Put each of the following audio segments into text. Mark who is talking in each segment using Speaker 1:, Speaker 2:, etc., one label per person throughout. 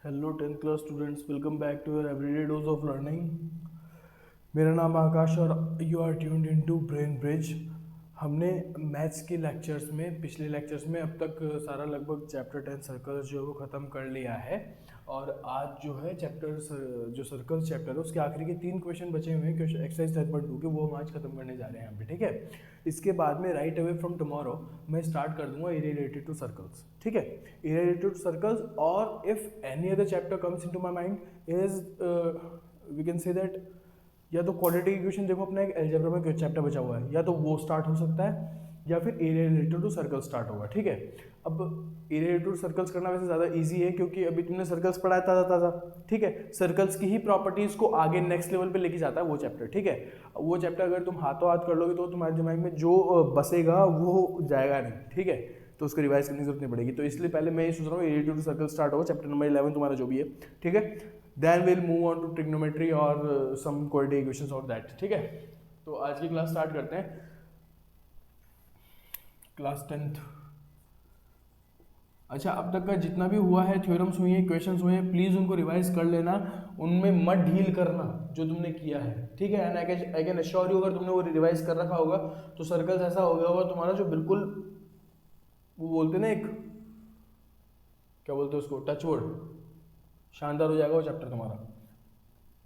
Speaker 1: Hello 10th class students, welcome back to your everyday dose of learning. मेरा नाम आकाश और you are tuned into Brain Bridge. हमने maths के lectures में पिछले लेक्चर्स में अब तक सारा लगभग चैप्टर 10 सर्कल्स जो है वो ख़त्म कर लिया है। और आज जो है जो सर्कल्स चैप्टर है उसके आखिरी के 3 क्वेश्चन बचे हुए हैं, क्वेश्चन एक्सरसाइज 10.2 के, वो हम आज खत्म करने जा रहे हैं यहाँ पे। ठीक है, इसके बाद में राइट अवे फ्रॉम टुमारो मैं स्टार्ट कर दूंगा एरिया रिलेटेड टू सर्कल्स। ठीक है, एरिया रिलेटेड टू सर्कल्स, और if any other chapter comes into my mind is we can say that या तो क्वाड्रेटिक इक्वेशन, देखो अपना एक अलजेब्रा में चैप्टर बचा हुआ है, या तो वो स्टार्ट हो सकता है या फिर area related to circle start होगा। ठीक है, अब एरिया रिलेटेड टू सर्कल्स करना वैसे ज़्यादा इजी है क्योंकि अभी तुमने सर्कल्स पढ़ा है ताज़ा ताज़ा। ठीक है, सर्कल्स की ही प्रॉपर्टीज़ को आगे नेक्स्ट लेवल पे लेके जाता है वो चैप्टर। ठीक है, वो चैप्टर अगर तुम हाथों हाथ कर लोगे तो तुम्हारे दिमाग में जो बसेगा वो जाएगा नहीं। ठीक है, तो उसको रिवाइज करने की जरूरत नहीं पड़ेगी। तो इसलिए पहले मैं ये सोच रहा हूँ area related to circle start होगा, चैप्टर नंबर 11 तुम्हारा जो भी है। ठीक है, then will move on to trigonometry और सम क्वाड्रेटिक इक्वेशंस और दैट। ठीक है, तो आज की क्लास स्टार्ट करते हैं। Class 10th। अच्छा, अब तक का जितना भी हुआ है, थ्योरम्स हुई हैं, क्वेश्चंस हुए हैं, प्लीज़ उनको रिवाइज कर लेना, उनमें मत ढील करना जो तुमने किया है। ठीक है, and I can assure you अगर तुमने वो रिवाइज कर रखा होगा तो सर्कल्स ऐसा हो गया होगा तुम्हारा जो बिल्कुल, वो बोलते ना एक, क्या बोलते हैं उसको, टचवुड, शानदार हो जाएगा वो चैप्टर तुम्हारा।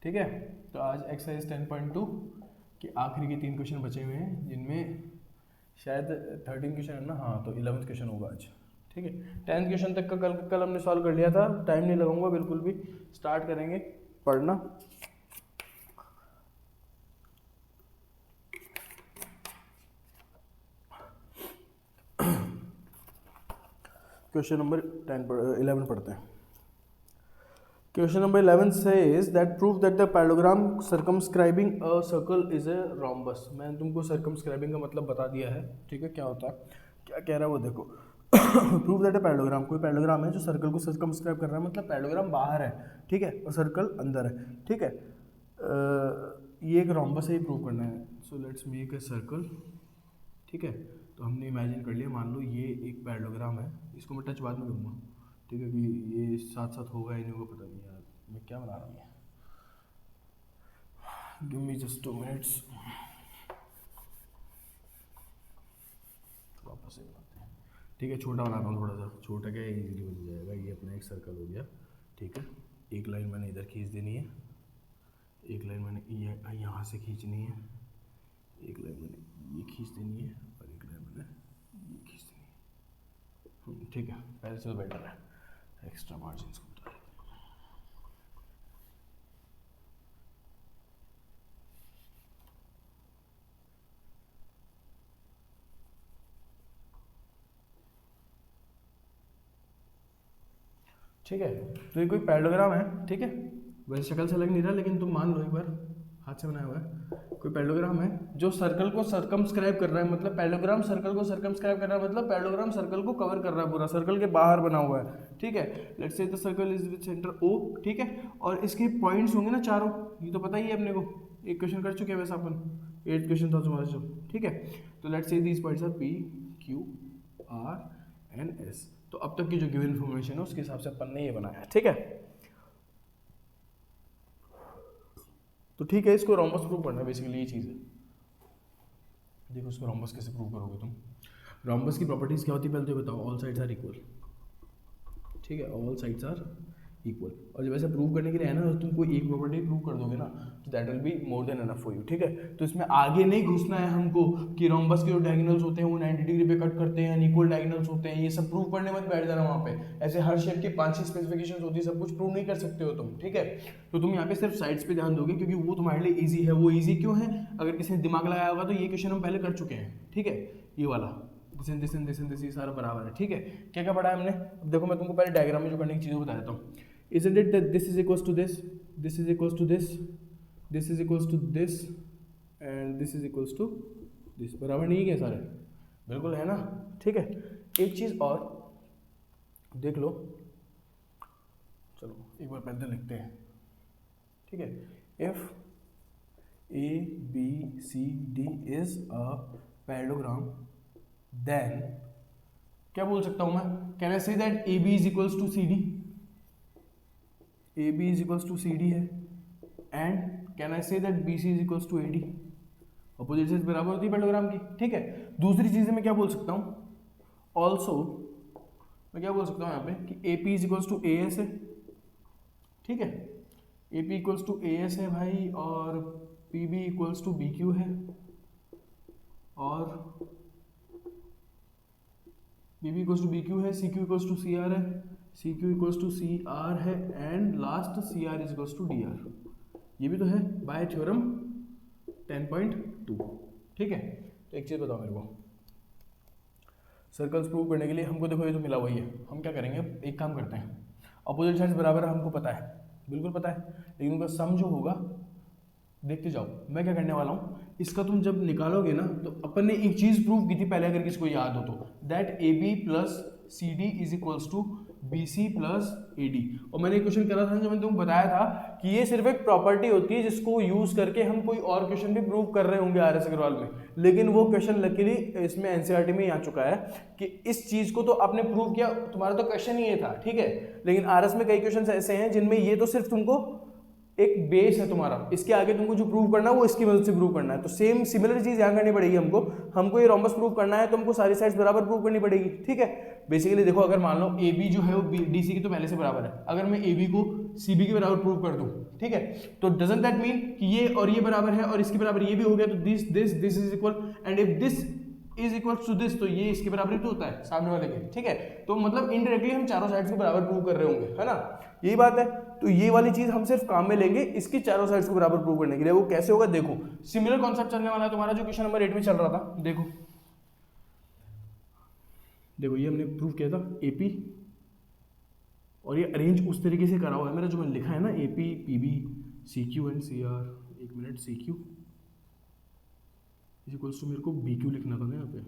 Speaker 1: ठीक है, तो आज एक्सरसाइज 10.2 के आखिरी के 3 क्वेश्चन बचे हुए हैं, जिनमें शायद 13 क्वेश्चन है ना, हाँ, तो 11th क्वेश्चन होगा आज। ठीक है, 10th क्वेश्चन तक का कल हमने सॉल्व कर लिया था, टाइम नहीं लगाऊंगा बिल्कुल भी, स्टार्ट करेंगे पढ़ना। क्वेश्चन नंबर 11 पढ़ते हैं। Question number 11 says that prove that the parallelogram circumscribing a circle is a rhombus। मैंने तुमको circumscribing का मतलब बता दिया है। ठीक है, क्या होता है, क्या कह रहा है वो देखो। प्रूव दैट पैरेललोग्राम, कोई पैरेललोग्राम है जो सर्कल को सर्कमस्क्राइब कर रहा है, मतलब पैरेललोग्राम बाहर है। ठीक है, और सर्कल अंदर है। ठीक है, ये एक rhombus है, ये प्रूव करना है। So let's make a circle. ठीक है, तो हमने इमेजिन कर लिया, मान लो ये एक पैरेललोग्राम है, इसको मैं टच बाद में करूँगा। ठीक है, कि ये साथ साथ होगा ही नहीं होगा पता नहीं यार, मैं क्या बना रहा हूँ ये। गिव मी जस्ट 2 मिनट्स, वापस से बनाते हैं। ठीक है, छोटा बना रहा हूँ, थोड़ा सा छोटा, क्या इजीली बन जाएगा। ये अपना एक सर्कल हो गया। ठीक है, एक लाइन मैंने इधर खींच देनी है, एक लाइन मैंने ये यहाँ से खींचनी है, एक लाइन मैंने ये खींच देनी है, और एक लाइन मैंने ये खींच देनी है। ठीक है, पहले से तो बेटर है, एक्स्ट्रा मार्जिन को बता दें। ठीक है, तो ये कोई पैरेललोग्राम है। ठीक है, वैसे शक्ल से लग नहीं रहा, लेकिन तुम मान लो एक बार, हाथ से बनाया हुआ है, कोई पैरेललोग्राम है जो सर्कल को सर्कमस्क्राइब कर रहा है, मतलब पैरेललोग्राम सर्कल को सर्कमस्क्राइब कर रहा है, मतलब पैरेललोग्राम सर्कल को कवर कर रहा है, पूरा सर्कल के बाहर बना हुआ है। ठीक है, let's say the circle is with centre O। ठीक है, और इसके पॉइंट्स होंगे ना चारों, ये तो पता ही है अपने को, एक क्वेश्चन कर चुके हैं वैसे अपन, 8th क्वेश्चन था तुम्हारा जो। ठीक है, तो let's say these points are P, Q, R and S। तो अब तक की जो गिवन इन्फॉर्मेशन है उसके हिसाब से अपन ने ये बनाया है। ठीक है, तो ठीक है, इसको रोम्बस प्रूव करना है, बेसिकली ये चीज़ है। देखो इसको रोम्बस कैसे प्रूव करोगे तुम। रोम्बस की प्रॉपर्टीज क्या होती है पहले तो बताओ। All sides are equal. ठीक है, ऑल साइड्स आर इक्वल, और जब ऐसे प्रूव करने के लिए है ना, तो तुम कोई एक प्रॉपर्टी प्रूव कर दोगे ना, तो that will be more than enough for you. ठीक है, तो इसमें आगे नहीं घुसना है हमको कि रोम्बस के जो डायगोनल्स होते हैं वो 90 डिग्री पे कट करते हैं, अनइक्वल डायगोनल्स होते हैं, ये सब प्रूव करने मत बैठ जाना वहाँ पे। ऐसे हर शेप की 5-6 स्पेसिफिकेशन होती है, सब कुछ प्रूव नहीं कर सकते हो तुम। ठीक है, तो तुम यहाँ पे सिर्फ साइड्स पे ध्यान दोगे, क्योंकि वो तुम्हारे लिए ईजी है। वो ईजी क्यों है, अगर किसी ने दिमाग लगाया होगा तो ये क्वेश्चन हम पहले कर चुके हैं। ठीक है, ये वाला दिस ये सारा बराबर है। ठीक है, क्या क्या पढ़ा है हमने, अब देखो मैं तुमको पहले डायग्राम में जो करने की चीज़ें बता देता हूँ। Isn't it that this is equals to this, this is equals to this, this is equals to this and this is equals to this, बराबर नहीं है क्या सारे, बिल्कुल है ना। ठीक है, एक चीज़ और देख लो, चलो एक बार पैदल लिखते हैं। ठीक है, if A B C D is a parallelogram then क्या बोल सकता हूँ मैं, can I say that AB is equals to CD। A B is equals to C D है, and can I say that B C is equals to A D. Opposite side बराबर होती है parallelogram की, ठीक है। दूसरी चीज़ मैं क्या बोल सकता हूँ, ऑल्सो मैं क्या बोल सकता हूँ यहाँ पे कि A P is equals to A S है, ठीक है। A P equals to A S है भाई, और P B equals to B Q है, और B B equals to B Q है, C Q equals to C R है, C Q equals to C R है, and last C R is equals to D R. ये भी तो है bye theorem 10.2, ठीक है। तो एक चीज़ बताओ मेरे को, सर्कल्स प्रूव करने के लिए हमको देखो ये तो मिला वही है, हम क्या करेंगे, एक काम करते हैं, अपोजिट साइड्स बराबर हमको पता है, बिल्कुल पता है, लेकिन उनका सम जो होगा देखते जाओ। मैं क्या करने वाला हूँ, इसका तुम जब निकालोगे ना तो अपन ने एक चीज़ प्रूव की थी पहले, अगर किसी को याद हो तो, that A B plus C D is equals to B C plus A D. और मैंने एक क्वेश्चन करा था जो मैंने तुमको बताया था कि ये सिर्फ एक प्रॉपर्टी होती है जिसको यूज करके हम कोई और क्वेश्चन भी प्रूव कर रहे होंगे आर एस अग्रवाल में, लेकिन वो क्वेश्चन लकीली इसमें एनसीईआरटी में ही आ चुका है कि इस चीज को तो आपने प्रूव किया, तुम्हारा तो क्वेश्चन ही ये था, ठीक है। लेकिन आर एस में कई क्वेश्चन ऐसे हैं जिनमें ये तो सिर्फ तुमको एक बेस है तुम्हारा, इसके आगे तुमको जो प्रूव करना है वो इसकी मदद से प्रूव करना है। तो सेम सिमिलर चीज यहाँ करनी पड़ेगी हमको ये रोम्बस प्रूव करना है तो हमको सारी साइड्स बराबर प्रूव करनी पड़ेगी, ठीक है। बेसिकली देखो, अगर मान लो ए बी जो है वो डी सी की तो पहले से बराबर है, अगर मैं ए बी को सी बी के बराबर प्रूव कर दूं, ठीक है, तो डजंट दैट मीन कि ये और ये बराबर है और इसके बराबर ये भी हो गया, तो this this this is equal, and if this is equal to this, तो ये इसके बराबर ही तो होता है सामने वाले के, ठीक है। तो मतलब इनडायरेक्टली हम चारों साइड्स को बराबर प्रूव कर रहे होंगे, है ना, यही बात है। तो ये वाली चीज हम सिर्फ काम में लेंगे इसकी चारों साइड्स को बराबर प्रूव करने के लिए। वो कैसे होगा देखो, सिमिलर कॉन्सेप्ट चलने वाला है तुम्हारा जो क्वेश्चन नंबर 8 में चल रहा था। देखो देखो ये हमने प्रूव किया था एपी, और ये अरेंज उस तरीके से करा हुआ है मेरा जो मैंने लिखा है ना, A P P B C Q and C R. एक minute, C Q is equals to, मेरे को बी क्यू लिखना था ना यहाँ पे,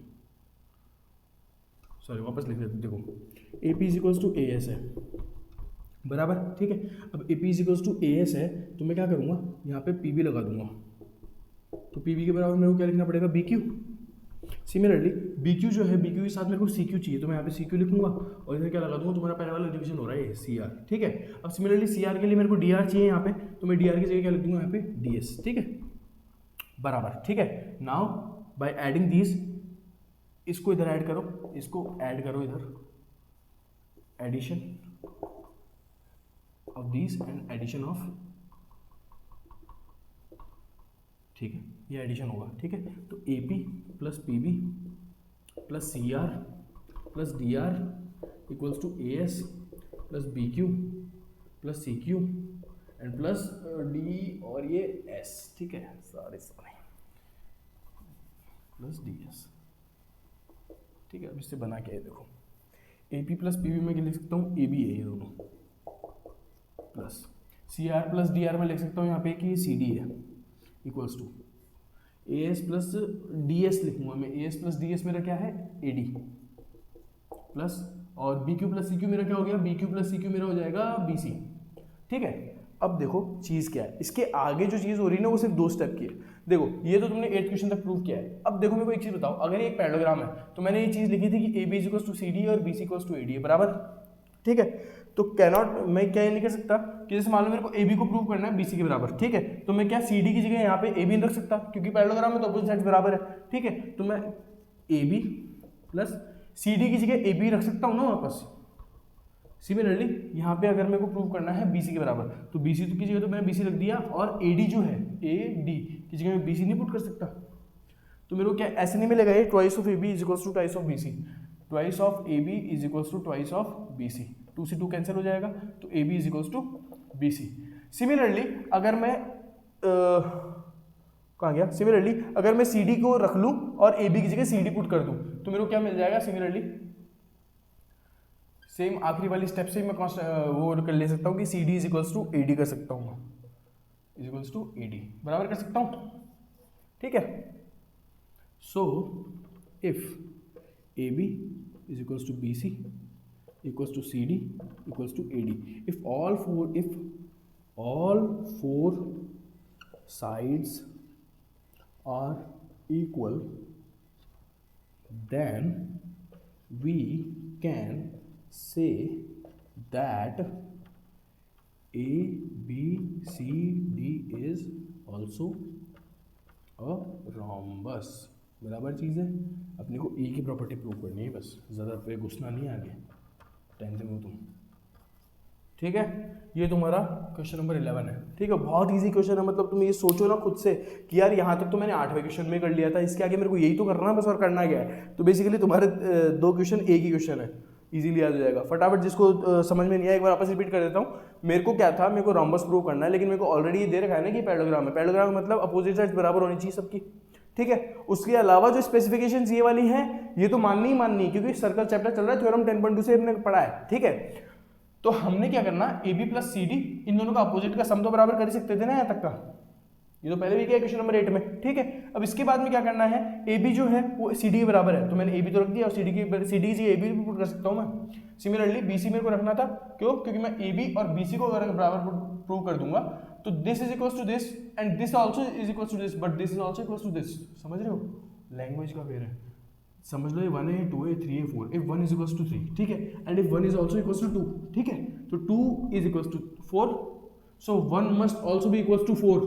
Speaker 1: सॉरी वापस लिख देते। देखो A P is equals to A S है, बराबर, ठीक है। अब A P is equals to A S है तो मैं क्या करूँगा, यहाँ पे पी बी लगा दूंगा, तो पी बी के बराबर मेरे को क्या लिखना पड़ेगा, B Q. Similarly B Q जो है, बी क्यू के साथ मेरे को सी क्यू चाहिए, तो मैं यहाँ पे सी क्यू लिखूंगा और इधर क्या लगा दूंगा, तुम्हारा पहले वाला डिवीजन हो रहा है सी आर, ठीक है। अब सिमिलरली सी आर के लिए मेरे को डी आर चाहिए यहाँ पे, तो मैं डी आर की जगह क्या लिख दूंगा यहाँ पे डी एस, ठीक है, बराबर, ठीक है। नाउ बाय एडिंग दीज, इसको इधर ऐड करो, इसको ऐड करो इधर, addition of these and addition of, ठीक है, ये एडिशन होगा, ठीक है। तो A P plus P B plus C R plus D R equals to A S plus B Q plus C Q and plus D और ये S, ठीक है, सारे प्लस डी एस, ठीक है। अब इससे बना के देखो, A P plus P B में लिख सकता हूँ ए बी है ये दोनों, plus C R plus D R में लिख सकता हूँ यहाँ पे कि ये सी डी है, equals to A S plus D S लिखूंगा मैं, A S plus D S मेरा क्या है ए डी, प्लस और B Q plus C Q मेरा क्या हो गया, B Q plus C Q मेरा हो जाएगा बी सी, ठीक है। अब देखो चीज़ क्या है, इसके आगे जो चीज़ हो रही है ना वो सिर्फ 2 स्टेप की है। देखो ये तो तुमने 8th क्वेश्चन तक प्रूव किया है। अब देखो मेरे को एक चीज़ बताओ, अगर ये एक पैरेललोग्राम है तो मैंने ये चीज़ लिखी थी कि A B is equals to C D और B C equals to A D है, बराबर, ठीक है। तो कैनॉट, मैं क्या नहीं कर सकता कि जैसे मान लो मेरे को ए बी को प्रूव करना है बी सी के बराबर, ठीक है, तो मैं क्या सी डी की जगह यहाँ पे ए बी रख सकता, क्योंकि पैरेललोग्राम में तो अपोजिट साइड्स बराबर है, ठीक है। तो मैं A B plus C D की जगह ए बी रख सकता हूँ ना वापस। सिमिलरली यहाँ पे अगर मेरे को प्रूव करना है बी सी के बराबर, तो बी सी की जगह तो मैंने बी सी रख दिया, और ए डी जो है ए डी की जगह मैं बी सी नहीं पुट कर सकता, तो मेरे को क्या ऐसे नहीं मिलेगा, ये twice of A B is equals to twice of B C, twice of A B is equals to twice of B C, 2 से 2 कैंसिल हो जाएगा, तो A B is equals to B C. Similarly अगर मैं कहाँ गया, similarly अगर मैं सी डी को रख लूँ और ए बी की जगह सी डी पुट कर दूँ, तो मेरे को क्या मिल जाएगा, सिमिलरली सेम आखिरी वाली स्टेप से मैं वो कर ले सकता हूँ कि C D is equals to A D कर सकता हूँ, is equals to A D, बराबर कर सकता हूँ, ठीक है। So if A B is equals to B C equals to CD equals to AD. If all four sides are equal, then we can say that ABCD is also a rhombus. बराबर चीज़ है, अपने को ए की property prove करनी है बस, ज़्यादा पे घुसना नहीं है आगे, टेंशन में तुम। ठीक है, ये तुम्हारा क्वेश्चन नंबर 11 है। ठीक है, बहुत इजी क्वेश्चन है, मतलब तुम ये सोचो ना खुद से कि यार यहाँ तक तो मैंने 8वें क्वेश्चन में कर लिया था, इसके आगे मेरे को यही तो करना है बस, और करना क्या है। तो बेसिकली तुम्हारे 2 क्वेश्चन एक ही क्वेश्चन है, इजीली याद हो जाएगा फटाफट। जिसको समझ में नहीं आया एक बार वापस रिपीट कर देता हूँ। मेरे को क्या था, मेरे को रॉम्बस प्रूव करना है, लेकिन मेरे को ऑलरेडी ये दे रखा है ना कि पैरेललोग्राम है। पैरेललोग्राम मतलब अपोजिट साइड्स बराबर होनी चाहिए सबकी। ठीक है, उसके अलावा जो स्पेसिफिकेशंस ये वाली हैं ये तो माननी ही माननी, क्योंकि सर्कल चैप्टर चल रहा है, थ्योरम 10.2 से हमने पढ़ा है। ठीक है, तो हमने क्या करना, A B plus C D, इन दोनों का अपोजिट का सम तो बराबर कर ही सकते थे ना यहाँ तक का, ये तो पहले भी किया क्वेश्चन नंबर 8 में। ठीक है, अब इसके बाद में क्या करना है, ए बी जो है वो सी डी के बराबर है, तो मैंने ए बी तो रख दिया, और सी डी की C D G A B भी पुट कर सकता हूँ मैं। सिमिलरली बी सी मेरे को रखना था, क्यों, क्योंकि मैं ए बी और बी सी को अगर बराबर प्रूव कर दूंगा तो this is equal to this and this also is equal to this, but this is also equal to this. समझ रहे हो, लैंग्वेज का फेर है, समझ लो ये 1 है, 2 है, 3 है, 4, इफ 1 इज इक्वल टू 3, ठीक है, and if 1 is also equal to 2, ठीक है, तो 2 is equal to 4, so 1 must also be equal to 4,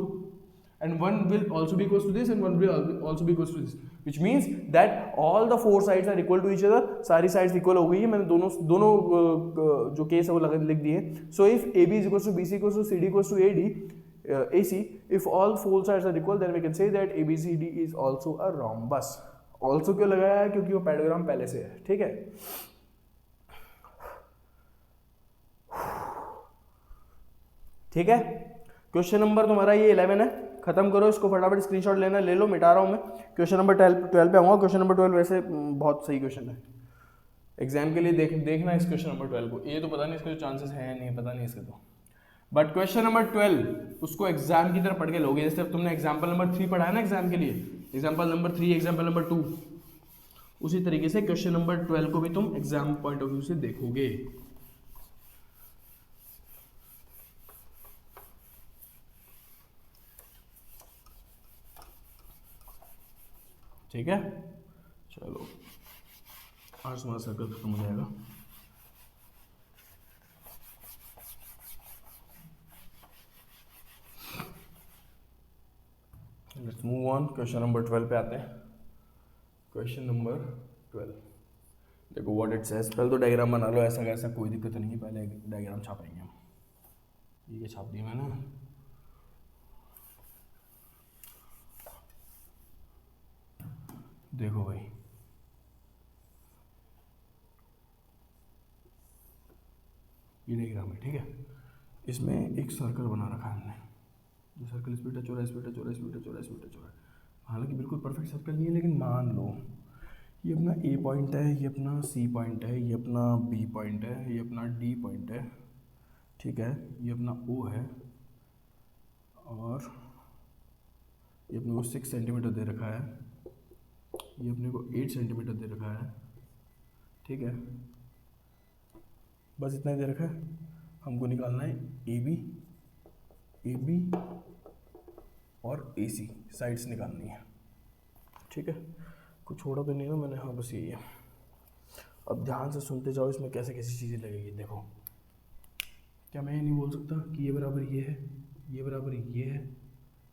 Speaker 1: and 1 will also be equals to this and 1 will also be equals to this, which means that all the 4 sides are equal to each other। सारी sides equal हो गई है, मैंने दोनों जो case है वो लिख दिए। so if AB is equals to BC equals to CD equals to AD AC, if all 4 sides are equal then we can say that ABCD is also a rhombus। also क्यों लगाया है, क्योंकि वो पैराग्राम पहले से है। ठीक है, ठीक है, क्वेश्चन नंबर तुम्हारा ये 11 है, खत्म करो इसको फटाफट, स्क्रीनशॉट लेना ले लो, मिटा रहा हूँ मैं। क्वेश्चन नंबर 12 पे आऊँगा। क्वेश्चन नंबर 12 वैसे बहुत सही क्वेश्चन है, एग्जाम के लिए देखना इस क्वेश्चन नंबर 12 को। ये तो पता नहीं इसके चांसेस हैं नहीं, पता नहीं इसके तो, बट क्वेश्चन नंबर 12 उसको एग्जाम की तरह पढ़ के लोगे। जैसे अब तुमने एग्जाम्पल नंबर 3 पढ़ा है ना एग्जाम के लिए, एग्जाम्पल नंबर 3, एग्जाम्पल नंबर 2, उसी तरीके से क्वेश्चन नंबर 12 को भी तुम एग्जाम पॉइंट ऑफ व्यू से देखोगे। ठीक है, चलो आज तुम्हारा सर्कल खत्म हो जाएगा। Let's move on, question number 12 पे आते हैं। क्वेश्चन नंबर 12 देखो व्हाट इट सेज। पहले तो डायग्राम बना लो, ऐसा कैसा कोई दिक्कत नहीं है, पहले डायग्राम छापेंगे हम। ये छाप दिया मैंने, देखो भाई ये डायग्राम है। ठीक है, इसमें एक सर्कल बना रखा है हमने, जो सर्कल इस पे टच हो रहा है, इस पे टच हो रहा है, इस पे टच हो रहा है, इस पे टच हो रहा है। हालांकि बिल्कुल परफेक्ट सर्कल नहीं है, लेकिन मान लो ये अपना ए पॉइंट है, ये अपना सी पॉइंट है, ये अपना बी पॉइंट है, ये अपना डी पॉइंट है। ठीक है, ये अपना ओ है, और ये अपने को 6 सेंटीमीटर दे रखा है, ये अपने को 8 सेंटीमीटर दे रखा है। ठीक है, बस इतना ही दे रखा है। हमको निकालना है ए बी और ए सी साइड्स निकालनी है। ठीक है, कुछ छोड़ा तो नहीं ना मैंने, हाँ बस यही है। अब ध्यान से सुनते जाओ, इसमें कैसे कैसी चीज़ें लगेगी। देखो, क्या मैं ये नहीं बोल सकता कि ये बराबर ये है, ये बराबर ये है,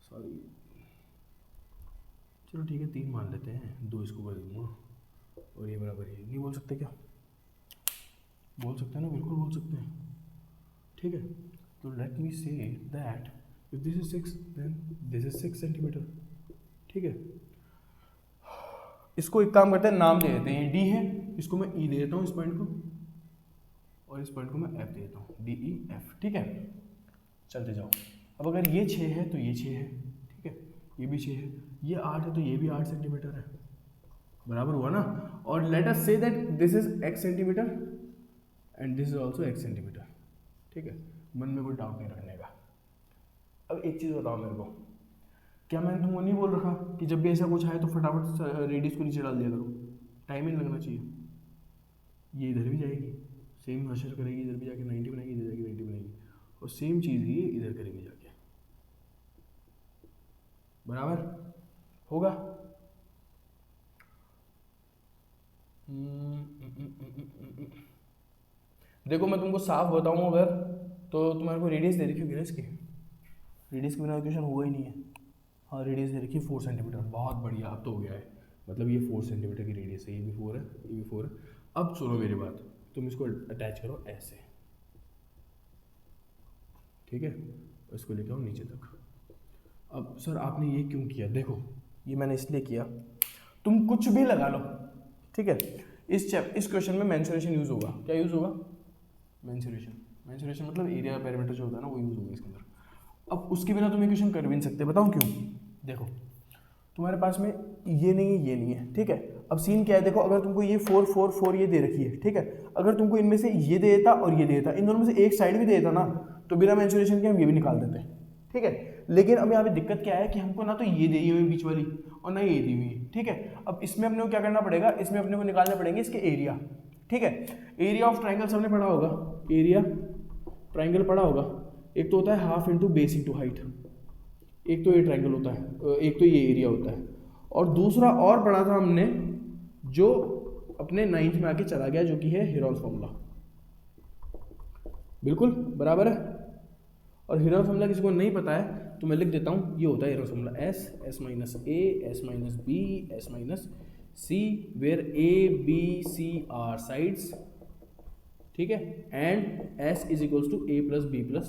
Speaker 1: सॉरी चलो ठीक है 3 मान लेते हैं, 2 इसको कर दूँगा, और ये बराबर ये नहीं बोल सकते क्या? बोल सकते हैं ना, बिल्कुल बोल सकते हैं। ठीक है, तो let me say that if this is 6 then this is 6 centimetre. ठीक है, इसको एक काम करते हैं, नाम दे देते हैं, डी है, इसको मैं ई दे देता हूँ इस पॉइंट को, और इस पॉइंट को मैं एफ दे देता हूँ, डी ई एफ। ठीक है, चलते जाओ। अब अगर ये 6 है तो ये 6 है, ठीक है, ये भी 6 है, ये 8 है तो ये भी 8 सेंटीमीटर है, बराबर हुआ ना। और let us say that this is x centimetre and this is also x centimetre. ठीक है, मन में कोई डाउट नहीं रखने का। अब एक चीज़ बताओ मेरे को, क्या मैंने तुमको नहीं बोल रखा कि जब भी ऐसा कुछ आए तो फटाफट रेडियस को नीचे डाल दिया करो, टाइम ही नहीं लगना चाहिए। ये इधर भी जाएगी, सेम हशर करेगी, इधर भी जाके 90 बनाएगी, इधर जाके 90 बनाएगी, और सेम चीज़ ही इधर करेगी जाके, बराबर होगा। देखो मैं तुमको साफ बताऊं, अगर तो तुम्हारे को रेडियस दे रखी होगी ना इसकी, रेडियस के बिना क्वेश्चन हुआ ही नहीं है। हाँ रेडियस दे रखी है 4 सेंटीमीटर, बहुत बढ़िया, अब तो हो गया है। मतलब ये 4 सेंटीमीटर की रेडियस है, ये भी 4 है, ये भी 4 है। अब सुनो मेरी बात, तुम इसको अटैच करो ऐसे, ठीक है, इसको लेके आओ नीचे तक। अब सर आपने ये क्यों किया, देखो ये मैंने इसलिए किया, तुम कुछ भी लगा लो, ठीक है, इस क्वेश्चन में मेंसुरेशन यूज़ होगा। क्या यूज़ होगा, मेंसुरेशन मतलब एरिया पैरामीटर जो होता है ना वो यूज़ होगा इसके अंदर। अब उसके बिना तुम इक्वेशन कर भी नहीं सकते, बताऊँ क्यों। देखो तुम्हारे पास में ये नहीं है, ये नहीं है, ठीक है। अब सीन क्या है, देखो अगर तुमको ये 4 4 4 ये दे रखी है, ठीक है, अगर तुमको इनमें से ये दे देता और ये दे देता, इन दोनों में से एक साइड भी दे देता ना, तो बिना मेंसुरेशन के हम ये भी निकाल देते, ठीक है। लेकिन अब यहाँ पे दिक्कत क्या है कि हमको ना तो ये दी हुई बीच वाली और ना ये दी हुई है, ठीक है। अब इसमें अपने को क्या करना पड़ेगा, इसमें अपने को निकालने पड़ेंगे इसके एरिया, ठीक है। एरिया ऑफ ट्राइंगल सबने पढ़ा होगा, एरिया ट्राइंगल पढ़ा होगा। एक तो होता है half into base into height, एक तो ये ट्राइंगल होता है, एक तो ये एरिया होता है, और दूसरा और पढ़ा था हमने जो अपने 9th में आके चला गया, जो कि है हेरोल्स फॉर्मूला। बिल्कुल बराबर है। और हेरोल्स फॉर्मूला किसी को नहीं पता है तो मैं लिख देता हूँ, ये होता है Heron's formula S minus A, S minus B, S minus C, where A B C are sides, ठीक है, and S is equals to A plus B plus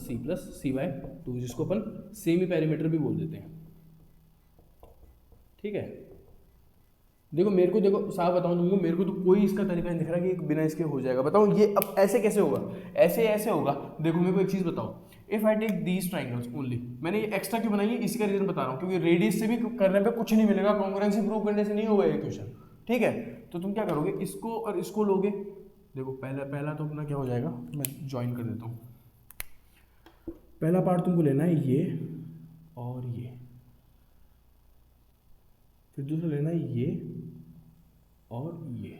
Speaker 1: C by 2, जिसको अपन सेमी पैरामीटर भी बोल देते हैं, ठीक है। देखो मेरे को, देखो साफ बताऊं तुमको, मेरे को तो कोई इसका तरीका नहीं दिख रहा कि बिना इसके हो जाएगा। बताओ ये अब ऐसे कैसे होगा, ऐसे होगा। देखो मेरे को एक चीज़ बताओ, if I take these triangles only, मैंने ये एक्स्ट्रा क्यों बनाई है, इसी का रीजन बता रहा हूँ, क्योंकि रेडियस से भी करने पे कुछ नहीं मिलेगा, कॉन्ग्रुएंसी प्रूव करने से नहीं होगा ये क्वेश्चन, ठीक है। तो तुम क्या करोगे, इसको और इसको लोगे। देखो पहला तो अपना क्या हो जाएगा, मैं ज्वाइन कर देता हूँ। पहला पार्ट तुमको लेना है ये और ये, फिर दूसरा लेना है ये और ये,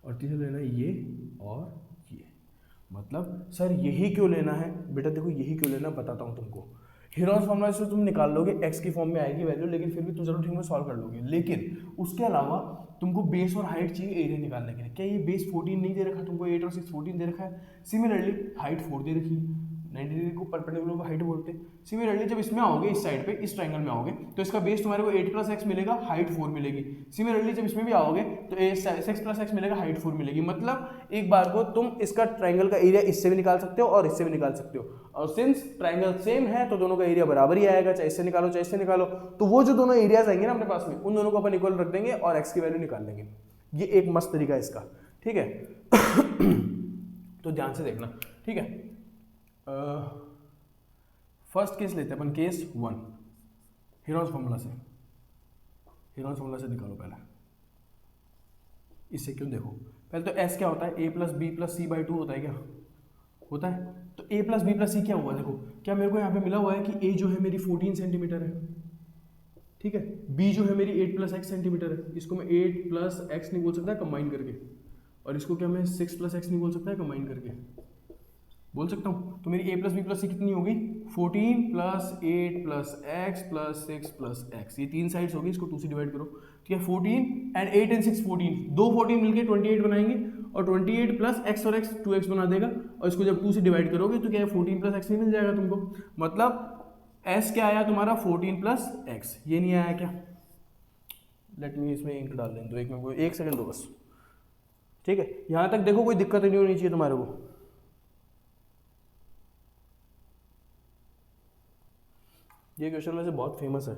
Speaker 1: और तीसरा लेना है ये और ये। मतलब सर यही क्यों लेना है बेटा, देखो यही क्यों लेना बताता हूँ तुमको। हेरोल्स फॉर्मूला से तुम निकाल लोगे, एक्स की फॉर्म में आएगी वैल्यू, लेकिन फिर भी तुम जरूर ठीक में सॉल्व कर लोगे। लेकिन उसके अलावा तुमको बेस और हाइट चाहिए एरिया निकालने के लिए। क्या ये बेस 14 नहीं दे रखा तुमको, 8 और 6 14 दे रखा है। सिमिलरली हाइट 4 दे रखी है, 90 डिग्री को परपेंडिकुलर को हाइट बोलते हैं। सिमिलरली जब इसमें आओगे, इस साइड पे इस ट्राइंगल में आओगे, तो इसका बेस तुम्हारे को 8 प्लस एक्स मिलेगा, हाइट 4 मिलेगी। सिमिलरली जब इसमें भी आओगे तो 6 प्लस एक्स मिलेगा, हाइट 4 मिलेगी। मतलब एक बार को तुम इसका ट्राइंगल का एरिया इससे भी निकाल सकते हो और इससे भी निकाल सकते हो, और सिंस ट्राइंगल सेम है तो दोनों का एरिया बराबर ही आएगा, चाहे इससे निकालो चाहे इससे निकालो। तो वो जो दोनों एरियाज आएंगे ना अपने पास में, उन दोनों को अपन इक्वल रख देंगे और एक्स की वैल्यू निकाल लेंगे। ये एक मस्त तरीका है इसका, ठीक है। तो ध्यान से देखना, ठीक है। फर्स्ट केस लेते हैं अपन, केस 1 हेरोल्स फॉर्मूला से, हेरोल्स फॉर्मूला से निकालो पहले। इससे क्यों, देखो पहले तो एस क्या होता है, A plus B plus C by 2 होता है, क्या होता है। तो A plus B plus C क्या हुआ, देखो क्या मेरे को यहाँ पे मिला हुआ है कि ए जो है मेरी 14 सेंटीमीटर है, ठीक है, बी जो है मेरी 8 प्लस एक्स सेंटीमीटर है। इसको मैं 8 प्लस एक्स नहीं बोल सकता कंबाइन करके, और इसको क्या मैं 6 प्लस एक्स नहीं बोल सकता है कंबाइन करके, बोल सकता हूँ। तो मेरी a प्लस बी प्लस सी कितनी होगी, 14 plus 8 plus x plus 6 plus x, ये 3 साइड्स होगी, इसको 2 से डिवाइड करो, ठीक है। 14 एंड 8 एंड 6 14, दो 14 मिलके 28 बनाएंगे, और 28 प्लस एक्स और एक्स 2x बना देगा, और इसको जब 2 से डिवाइड करोगे तो क्या है 14 प्लस एक्स नहीं मिल जाएगा तुमको। मतलब s क्या आया तुम्हारा 14 प्लस एक्स, ये नहीं आया क्या। लेट मी इसमें इंक डाल दें, तो एक सेकंड दो बस, ठीक है। यहाँ तक देखो कोई दिक्कत नहीं होनी चाहिए तुम्हारे को। ये क्वेश्चन में से बहुत फेमस है।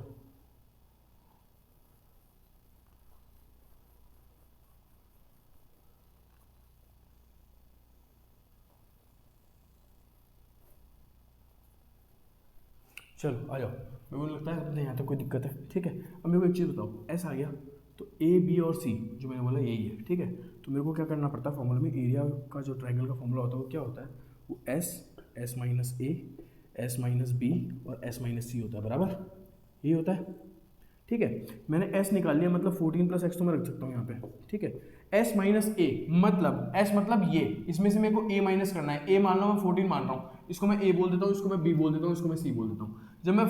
Speaker 1: चलो आ जाओ, मेरे को लगता है यहाँ तक कोई दिक्कत है, ठीक है। अब मेरे को एक चीज़ बताओ, ऐसा आ गया तो ए बी और सी जो मैंने बोला यही है, ठीक है। तो मेरे को क्या करना पड़ता है फॉर्मूला में, एरिया का जो ट्राइंगल का फॉर्मूला होता है वो क्या होता है, वो S minus A, S minus B और एस माइनस सी होता है, बराबर यही होता है, ठीक है। मैंने s निकाल लिया, मतलब 14 प्लस एक्स तो मैं रख सकता हूँ यहाँ पे, ठीक है। s माइनस ए मतलब s मतलब ये, इसमें से मेरे को a माइनस करना है। a मान लो मैं 14 मान रहा हूँ, इसको मैं a बोल देता हूँ, इसको मैं b बोल देता हूँ, इसको मैं c बोल देता हूँ। जब मैं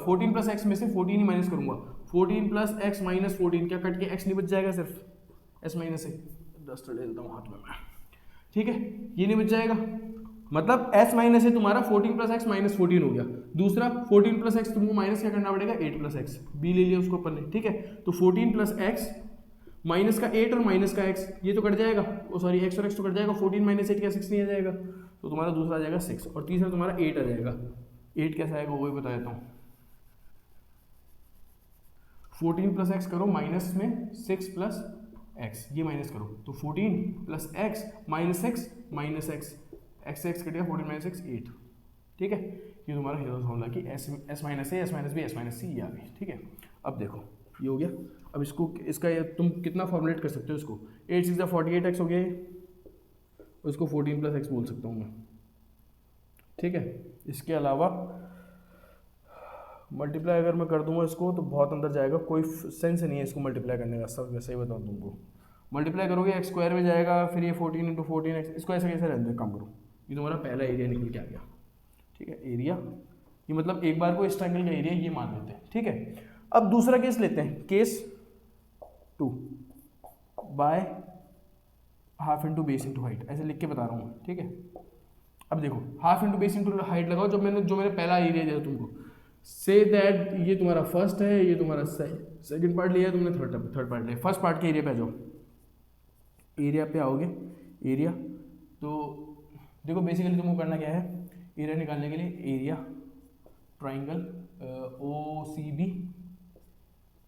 Speaker 1: 14 प्लस एक्स में से 14 ही माइनस करूंगा, 14 प्लस एक्स माइनस 14, क्या कट के x नहीं बच जाएगा, सिर्फ s माइनस ए, 10 ले लेता हूँ हाथ में मैं, ठीक है, ये नहीं बच जाएगा। मतलब s माइनस है तुम्हारा 14 प्लस एक्स माइनस 14 हो गया। दूसरा 14 प्लस एक्स तुमको माइनस क्या करना पड़ेगा 8 प्लस एक्स, बी ले लिया उसको अपन ने, ठीक है। तो 14 प्लस एक्स माइनस का 8 और माइनस का एक्स, ये तो कट जाएगा, ओ सॉरी एक्स और एक्स तो कट जाएगा, 14 माइनस 8 क्या 6 नहीं आ जाएगा, तो तुम्हारा दूसरा आ जाएगा 6 और तीसरा तुम्हारा 8 आ जाएगा। 8 कैसा आएगा वो भी बता देता हूँ। 14 प्लस एक्स करो माइनस में 6 प्लस एक्स, ये माइनस करो तो 14 plus X minus X minus X, X X कटेगा 14 माइनस एक्स 8, ठीक है। ये तुम्हारा हीरो फॉर्मूला कि S minus A S minus B S minus C ये आ गई, ठीक है। अब देखो ये हो गया। अब इसको इसका तुम कितना फॉर्मुलेट कर सकते हो इसको, 8 6 48 एक्स हो गया, उसको 14 प्लस एक्स बोल सकता हूँ मैं, ठीक है। इसके अलावा मल्टीप्लाई अगर मैं कर दूंगा इसको तो बहुत अंदर जाएगा, कोई सेंस नहीं है इसको मल्टीप्लाई करने का, सब वैसे ही बताऊँ तुमको। मल्टीप्लाई करोगे एक्स स्क्वायर में जाएगा, फिर ये 14 इंटू 14 एक्स, इसको ऐसे कैसे रहने दो, कम करो। ये तुम्हारा पहला एरिया निकल के आ गया, ठीक है। एरिया ये मतलब एक बार को इस ट्रायंगल का एरिया ये मान लेते हैं, ठीक है। अब दूसरा केस लेते हैं, case 2 by half into base into height, ऐसे लिख के बता रहा हूँ, ठीक है। अब देखो half into base into height लगाओ, जो मैंने पहला एरिया दिया तुमको, से दैट ये तुम्हारा फर्स्ट है, ये तुम्हारा सेकंड पार्ट लिया है तुमने, थर्ड पार्ट लिया। फर्स्ट पार्ट के एरिया पे आ जाओ, एरिया पे आओगे, एरिया तो देखो बेसिकली तुमको करना क्या है, एरिया निकालने के लिए area triangle O C B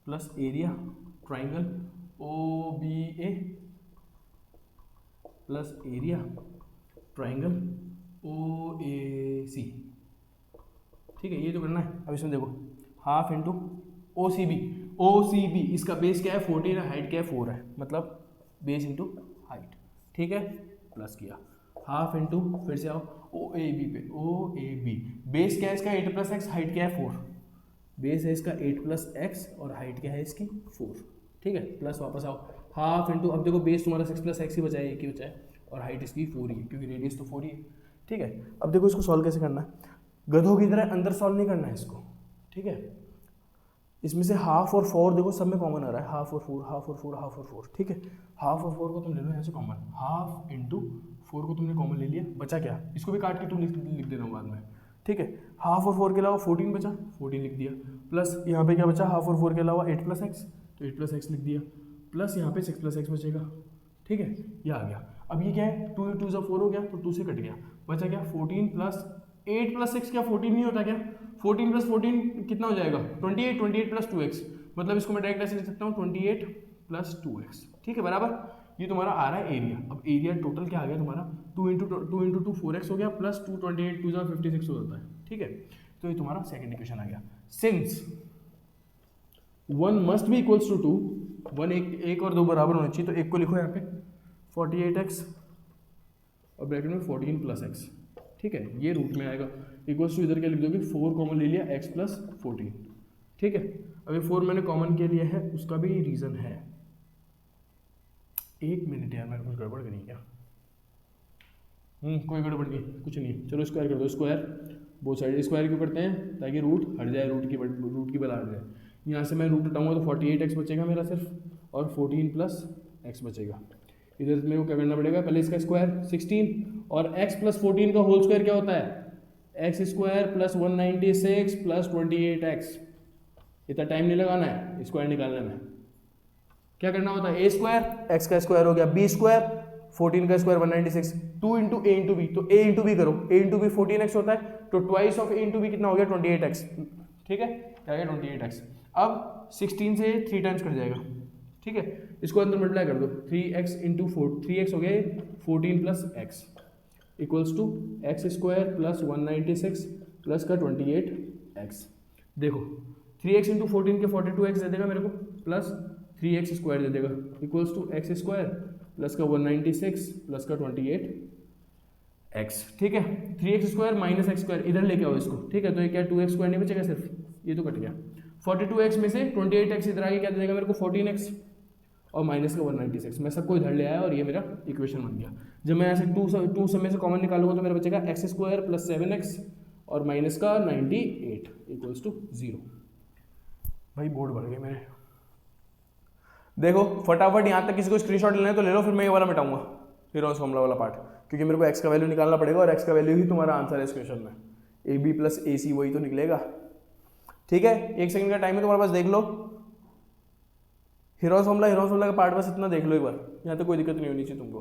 Speaker 1: plus area triangle O B A plus area triangle O A C, ठीक है। ये तो करना है। अब इसमें देखो half into O C B, इसका बेस क्या है 14 है, हाइट क्या है 4 है, मतलब बेस इंटू हाइट, ठीक है। प्लस किया हाफ इंटू, फिर से आओ ओ ए बी पे, ओ ए बी बेस क्या है इसका 8 प्लस एक्स, हाइट क्या है 4, बेस है इसका 8 प्लस एक्स और हाइट क्या है इसकी 4, ठीक है। प्लस वापस आओ हाफ इंटू, अब देखो बेस तुम्हारा 6 प्लस एक्स ही बचा है, एक ही बचा है, और हाइट इसकी 4 ही है क्योंकि रेडियस तो 4 ही है, ठीक है। अब देखो इसको सॉल्व कैसे करना है, गधों की तरह अंदर सॉल्व नहीं करना है इसको, ठीक है। इसमें से हाफ और 4 देखो सब में कॉमन आ रहा है, हाफ और 4 हाफ और 4 हाफ और 4, ठीक है। हाफ और 4 को तुम ले लो यहाँ से कॉमन, हाफ इंटू 4 को तुमने कॉमन ले लिया, बचा क्या, इसको भी काट के तुम लिख देना बाद में, ठीक है। हाफ और 4 के अलावा 14 बचा, 14 लिख दिया, प्लस यहाँ पे क्या बचा हाफ और 4 के अलावा 8 प्लस एक्स, तो 8 प्लस एक्स लिख दिया, प्लस यहाँ पे 6 प्लस एक्स बचेगा, ठीक है। ये आ गया। अब ये क्या है 2 2 4 हो गया, तो 2 से कट गया, बचा क्या 14 प्लस 8 प्लस 6 क्या 14 नहीं होता क्या, 14 प्लस 14 कितना हो जाएगा 28, 28 प्लस 2x, मतलब इसको मैं डायरेक्ट ऐसे लिख सकता हूँ 28 प्लस 2x, ठीक है बराबर। ये तुम्हारा आ रहा है एरिया। अब एरिया टोटल क्या आ गया तुम्हारा 2 इंटू 2 4x हो गया, प्लस 2 28 2 56 हो जाता है, ठीक है। तो ये तुम्हारा सेकंड इक्वेशन आ गया। Since 1 must be equals to 2, 1 एक और 2 बराबर होना चाहिए, तो एक को लिखो यहाँ पे 48x और ब्रैकेट में 14 प्लस एक्स, ठीक है। ये रूट में आएगा, इक्वल्स टू इधर क्या लिख दोगे 4 कॉमन ले लिया x प्लस 14, ठीक है। अभी 4 मैंने कॉमन के लिया है, उसका भी रीज़न है। एक मिनट यार, मैंने कुछ गड़बड़ करी क्या, कोई गड़बड़ नहीं, कुछ नहीं, चलो स्क्वायर कर दो, स्क्वायर बोथ साइड। स्क्वायर क्यों करते हैं, ताकि रूट हट जाए, रूट की बला हट जाए। यहाँ से मैं रूट हटाऊंगा तो 48x बचेगा मेरा सिर्फ, और 14 प्लस एक्स बचेगा। इधर मेरे को क्या करना पड़ेगा, पहले इसका स्क्वायर 16, और x प्लस 14 का होल स्क्वायर क्या होता है x square plus 196 plus 28x। इतना टाइम नहीं लगाना है स्क्वायर निकालने में, क्या करना होता है ए स्क्वायर, एक्स का स्क्वायर हो गया, बी स्क्वायर 14 का स्क्वायर 196, 2 इंटू ए इंटू बी, तो ए इंटू बी करो, ए इंटू बी 14x होता है, तो twice of A into B कितना हो गया 28x, ठीक है, क्या गया 28x। अब 16 से 3 टाइम्स कट जाएगा, ठीक है। इसको अंदर मल्टीप्लाई कर दो, 3x इंटू 3x हो गया 14 plus X equals to X square plus 196 plus का 28x। देखो 3x इंटू 14 के 42x दे देगा मेरे को, प्लस 3x स्क्वायर दे देगा, equals to X square plus का 196 प्लस का 28x, ठीक है। 3x square minus x square इधर लेके आओ इसको, ठीक है। तो ये क्या 2x स्क्वायर नहीं बचेगा सिर्फ, ये तो कट गया। 42x में से 28x इधर आगे क्या दे देगा मेरे को 14x, और माइनस का 196, मैं सबको इधर ले आया और ये मेरा इक्वेशन बन गया। जब मैं ऐसे 2 सब में से कॉमन निकालूंगा तो मेरा बचेगा एक्स स्क्वायर प्लस 7x और माइनस का 98 इक्वल्स टू 0। भाई बोर्ड भर गए मेरे। देखो फटाफट यहाँ तक किसी को स्क्रीनशॉट लेना है तो ले लो, फिर मैं ये वाला मिटाऊंगा, हीरोन्स फॉर्मूला वाला पार्ट, क्योंकि मेरे को एक्स का वैल्यू निकालना पड़ेगा और एक्स का वैल्यू ही तुम्हारा आंसर है इस क्वेश्चन में, ए बी प्लस ए सी वही तो निकलेगा। ठीक है, 1 सेकंड का टाइम है तुम्हारे पास, देख लो हीरोन्स फॉर्मूला का पार्ट, बस इतना देख लो एक बार, यहाँ तो कोई दिक्कत नहीं होनी चाहिए तुमको।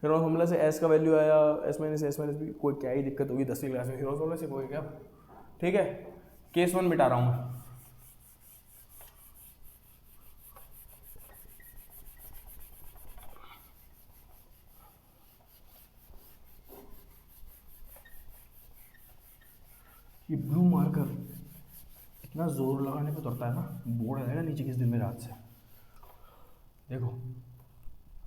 Speaker 1: हीरोन्स फॉर्मूला से एस का वैल्यू आया, एस माइनस बी, कोई क्या ही दिक्कत होगी 10वीं क्लास में, हीरोन्स फॉर्मूला से कोई क्या। ठीक है, केस 1 मिटा रहा हूँ मैं। ये ब्लू मार्कर इतना जोर लगाने पे उतरता है ना, बोर्ड आ जाएगा नीचे किस दिन में रात से। देखो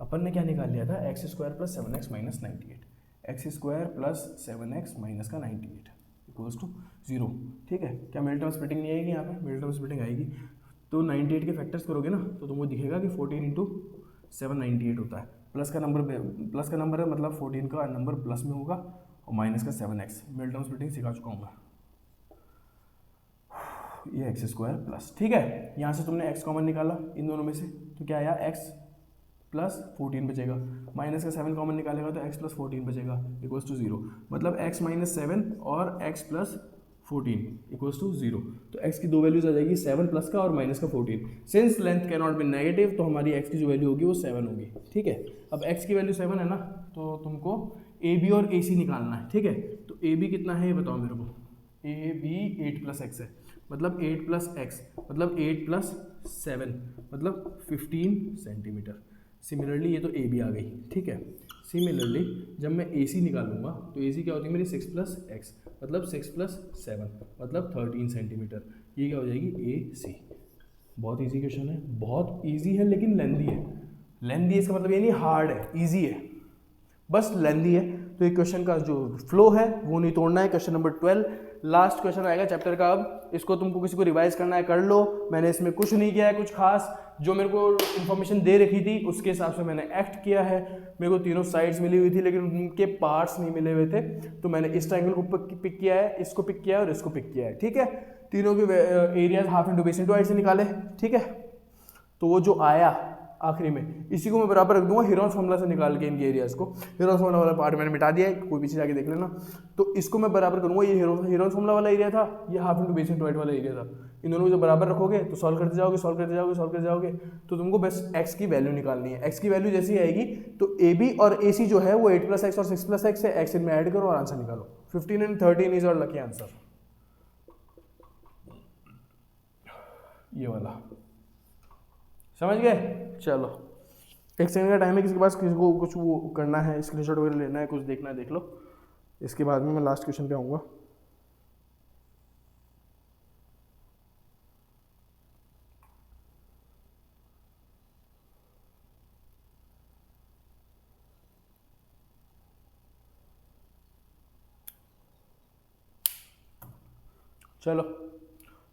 Speaker 1: अपन ने क्या निकाल लिया था, x square plus 7x minus 98, x square plus 7x minus का 98 इक्वल्स टू 0। ठीक है, क्या मिड टर्म स्प्लिटिंग नहीं आएगी यहाँ पे, मिड टर्म स्प्लिटिंग आएगी। तो 98 के फैक्टर्स करोगे ना तो तुमको दिखेगा कि 14 इंटू 7 98 होता है। प्लस का नंबर है, मतलब 14 का नंबर प्लस में होगा और माइनस का 7x। मिड टर्म स्प्लिटिंग सिखा चुका हूँ मैं। ये एक्स स्क्वायर प्लस, ठीक है, यहाँ से तुमने x कॉमन निकाला इन दोनों में से, तो क्या आया x प्लस 14 बचेगा, माइनस का 7 कॉमन निकालेगा तो x प्लस 14 बचेगा इक्वल्स टू 0। मतलब x माइनस 7 और x प्लस 14 इक्वल्स टू 0। तो x की दो वैल्यूज आ जाएगी, 7 प्लस का और माइनस का 14। Since length can not be negative, तो हमारी x की जो वैल्यू होगी वो 7 होगी। ठीक है, अब x की वैल्यू 7 है ना, तो तुमको ए बी और ए सी निकालना है। ठीक है, तो ए बी कितना है ये बताओ मेरे को, ए बी 8 प्लस एक्स है, मतलब 8 प्लस एक्स मतलब 8 प्लस 7 मतलब 15 सेंटीमीटर। सिमिलरली ये तो ए बी आ गई। ठीक है, सिमिलरली जब मैं ए सी निकालूंगा तो ए सी क्या होती है मेरी 6 प्लस एक्स मतलब 6 प्लस 7 मतलब 13 सेंटीमीटर। ये क्या हो जाएगी, ए सी। बहुत इजी क्वेश्चन है, बहुत इजी है लेकिन लेंदी है। लेंदी इसका मतलब ये नहीं हार्ड है, इजी है, बस लेंदी है। तो ये क्वेश्चन का जो फ्लो है वो नहीं तोड़ना है। क्वेश्चन नंबर 12 लास्ट क्वेश्चन आएगा चैप्टर का। अब इसको तुमको किसी को रिवाइज करना है कर लो, मैंने इसमें कुछ नहीं किया है कुछ खास, जो मेरे को इन्फॉर्मेशन दे रखी थी उसके हिसाब से मैंने एक्ट किया है। मेरे को तीनों साइड्स मिली हुई थी लेकिन उनके पार्ट्स नहीं मिले हुए थे, तो मैंने इस ट्रायंगल को पिक किया है, इसको पिक किया है और इसको पिक किया है। ठीक है, तीनों के areas half into base into height से निकाले। ठीक है, तो वो जो आया आखिरी में इसी को मैं बराबर रख दूंगा हीरोन्स फॉर्मूला से निकाल के इनके एरियाज को। हीरोन्स फॉर्मूला वाला पार्ट मैंने मिटा दिया है, कोई पीछे जाके देख लेना। तो इसको मैं बराबर करूंगा, ये हीरोन्स फॉर्मूला वाला एरिया था, ये half into base into height वाला एरिया था। इन दोनों को जब बराबर रखोगे तो सॉल्व करते जाओगे तो तुमको बस एक्स की वैल्यू निकालनी है। एक्स की वैल्यू जैसी आएगी तो ए बी और ए सी जो है वो 8 प्लस एक्स और 6 प्लस एक्स है, एक्स इनमें ऐड करो और आंसर निकालो। 15 एंड 13 इज और लकी आंसर, ये वाला। समझ गए? चलो एक सेकंड का टाइम है, किसी के पास किसी को कुछ वो करना है, स्क्रीनशॉट वगैरह लेना है, कुछ देखना है देख लो, इसके बाद में मैं लास्ट क्वेश्चन पे आऊँगा। चलो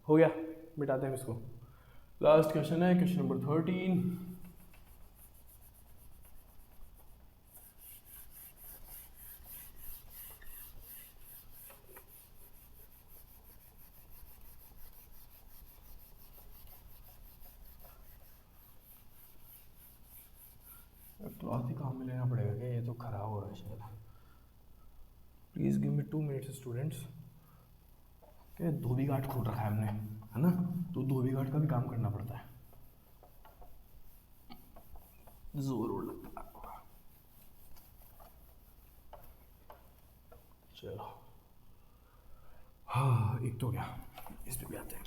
Speaker 1: हो गया, मिटाते हैं इसको। लास्ट क्वेश्चन है क्वेश्चन नंबर 13। क्लॉथ ही काम में लेना पड़ेगा क्या, ये तो खराब हो रहा है शायद। Please give me 2 minutes students. क्या धोबी घाट खोल रखा है हमने, है ना, तो धोबी घाट का भी काम करना पड़ता है, जोर और लगता है। चलो हाँ एक तो गया, इस पे भी आते हैं।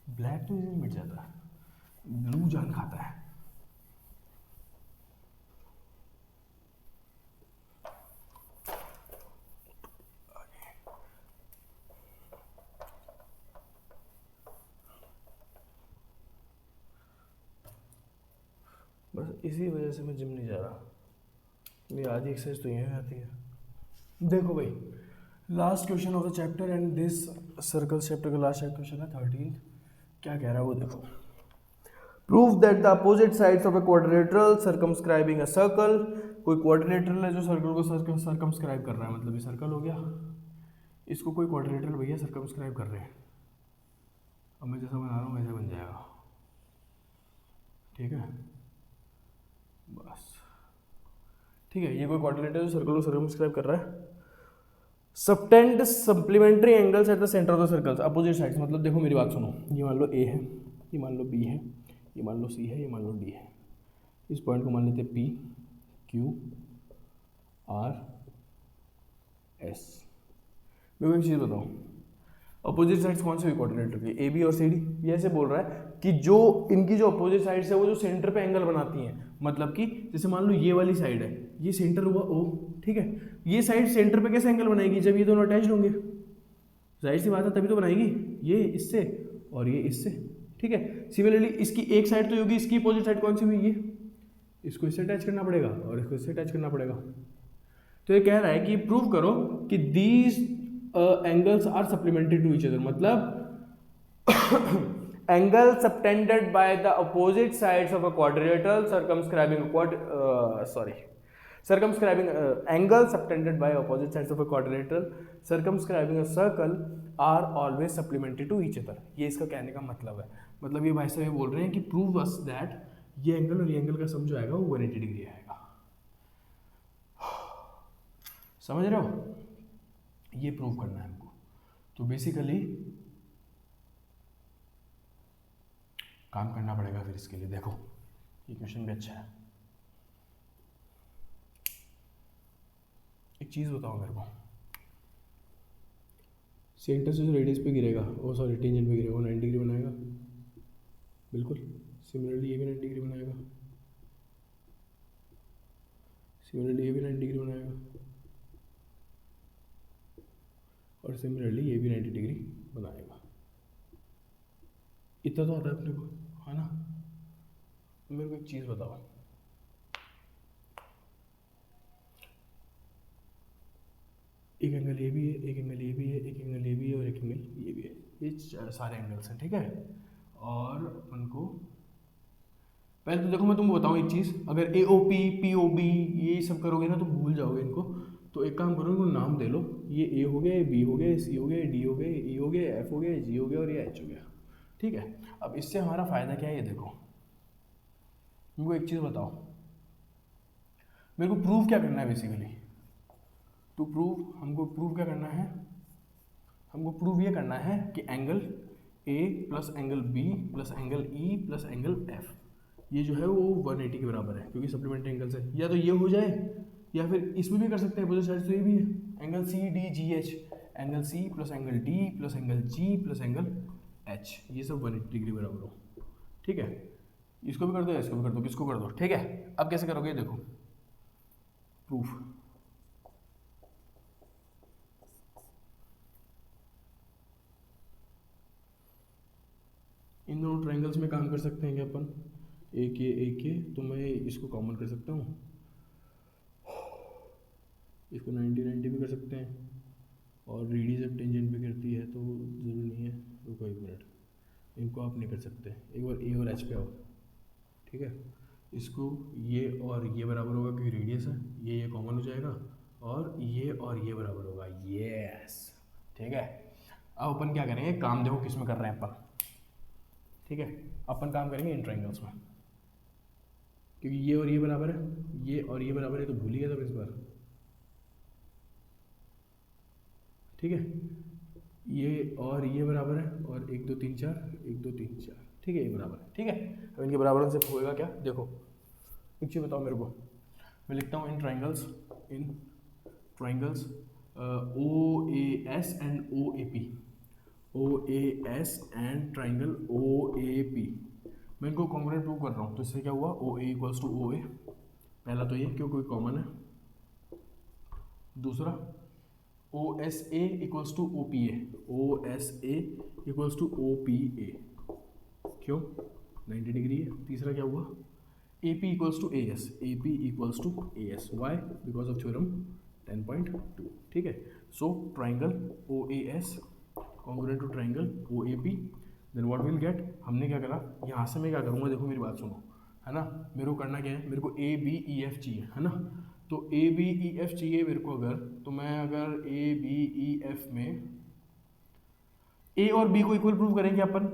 Speaker 1: ब्लैक तो इजीली मिट जाता है, ब्लू जान खाता है। बस इसी वजह से मैं जिम नहीं जा रहा, मेरी आधी एक्सरसाइज तो यहीं आती है। देखो भाई last question of the chapter and this circle chapter का लास्ट क्वेश्चन है 13। क्या कह रहा है वो देखो। Prove that the opposite sides of a quadrilateral circumscribing a circle कोई क्वाड्रिलेटरल है जो सर्कल को सर्कमस्क्राइब कर रहा है, मतलब ये सर्कल हो गया, इसको कोई क्वाड्रिलेटरल भैया सर्कमस्क्राइब कर रहे हैं। अब मैं जैसा बना रहा हूँ वैसे बन जाएगा, ठीक है बस, ठीक है। ये कोई क्वाड्रिलेटरल जो सर्कल को सर्कमस्क्राइब कर रहा है। Subtend supplementary angles at the centre of the circles opposite sides, मतलब देखो मेरी बात सुनो, ये मान लो ए है, ये मान लो बी है, ये मान लो सी है, ये मान लो डी है। इस पॉइंट को मान लेते हैं पी क्यू आर एस। मेरे को एक चीज़ बताओ, अपोजिट साइड्स कौन से हुई क्वाड्रिलेटरल की, ए बी और सी डी। ये ऐसे बोल रहा है कि जो इनकी जो अपोजिट साइड्स है वो जो सेंटर पे एंगल बनाती हैं, मतलब कि जैसे मान लो ये वाली साइड है, ये सेंटर हुआ ओ, ठीक है। ये साइड सेंटर पे कैसे एंगल बनाएगी, जब ये दोनों अटैच होंगे, जाहिर सी बात है तभी तो बनाएगी, ये इससे और ये इससे, ठीक है। सिमिलरली इसकी एक साइड तो होगी, इसकी अपोजिट साइड कौन सी हुई, ये, इसको इससे अटैच करना पड़ेगा और इसको इससे अटैच करना पड़ेगा। तो ये कह रहा है कि प्रूव करो कि these angles are supplementary to each other, मतलब angle subtended by the opposite sides of a quadrilateral circumscribing angle subtended by opposite sides of a quadrilateral circumscribing a circle are always supplementary to each other। ये इसका कहने का मतलब है, मतलब ये भाई साहब ये बोल रहे हैं कि prove us that ये एंगल और ये एंगल का सम जो आएगा वो 180 डिग्री आएगा। समझ रहे हो, ये प्रूव करना है हमको। तो बेसिकली काम करना पड़ेगा फिर इसके लिए। देखो ये क्वेश्चन भी अच्छा है। एक चीज़ बताओ मेरे को, सेंटर से जो रेडियस पे गिरेगा, ओ सॉरी टेंजेंट पे गिरेगा, वो 90 डिग्री बनाएगा, बिल्कुल। सिमिलरली ये भी 90 डिग्री बनाएगा, सिमिलरली ये भी 90 डिग्री बनाएगा, और सिमिलरली ये भी 90 डिग्री बनाएगा। इतना तो आता है अपने को, है ना। मेरे को एक चीज़ बताओ, एक एंगल ये भी है, एक एंगल ये भी है, एक एंगल ये भी है और एक एंगल ये भी है, ये सारे एंगल्स हैं, ठीक है। और अपन को पहले तो देखो मैं तुमको बताऊँ एक चीज़, अगर A O P P O B ये सब करोगे ना तो भूल जाओगे इनको। तो एक काम करो, इनको नाम दे लो, ये ए हो गया, बी हो गया, सी हो गया, डी हो गया, ई हो गया, एफ हो गया, जी हो गया और ये एच हो गया, ठीक है। अब इससे हमारा फ़ायदा क्या है ये देखो, मेरे को एक चीज़ बताओ, मेरे को प्रूव क्या करना है बेसिकली। टू प्रूव हमको प्रूव क्या करना है, हमको प्रूव ये करना है कि angle A plus angle B plus angle E plus angle F ये जो है वो 180 के बराबर है, क्योंकि सप्लीमेंट्री एंगल्स है। या तो ये हो जाए या फिर इसमें भी कर सकते हैं, अपोजिट साइड से ये भी है, angle C D G H, angle C plus angle D plus angle G plus angle H, ये सब 180 डिग्री बराबर हो, ठीक है। इसको भी कर दो, इसको भी कर दो, किसको कर दो, ठीक है। अब कैसे करोगे देखो, प्रूफ इन दोनों ट्रायंगल्स में काम कर सकते हैं क्या अपन, एक ये तो मैं इसको कॉमन कर सकता हूँ, इसको 90 भी कर सकते हैं, और रेडियस जब टेंजेंट पे करती है तो ज़रूरी नहीं है। रुको एक मिनट, इनको आप नहीं कर सकते, एक बार ए और एच पे आओ, ठीक है। इसको ये और ये बराबर होगा क्योंकि रेडियस है, ये कॉमन हो जाएगा और ये बराबर होगा, यस, ठीक है। अब अपन क्या करेंगे, काम देखो किस में कर रहे हैं अपन, ठीक है। अपन काम करेंगे इन ट्रायंगल्स में, क्योंकि ये और ये बराबर है, ये और ये बराबर है, तो भूल ही गया था इस बार, ठीक है। ये और ये बराबर है, और 1 2 3 4 1 2 3 4, ठीक है, ये बराबर है, ठीक है। अब इनके बराबर से होएगा क्या, देखो एक चीज़ बताओ मेरे को, मैं लिखता हूँ in triangles O A S and O A P, O A S and triangle O A P, मैं इनको कॉन्ग्रुएंट प्रूव कर रहा हूँ। तो इससे क्या हुआ, ओ ए इक्वल्स टू ओ ए, पहला तो ये क्यों कोई कॉमन है, दूसरा O S A equals to O P A, O S A equals to O P A, क्यों 90 डिग्री है। तीसरा क्या हुआ, A P equals to A S, A P equals to A S, why because of theorem 10.2, ठीक है। So triangle O A S congruent to triangle O A P, then what will get, हमने क्या करा, यहाँ से मैं क्या करूँगा, देखो मेरी बात सुनो, है ना। मेरे को करना क्या है, मेरे को ए बी ई एफ चाहिए, है ना। तो ए बी ई एफ चाहिए मेरे को अगर, तो मैं अगर ए बी ई एफ में ए और बी को इक्वल प्रूव करेंगे अपन,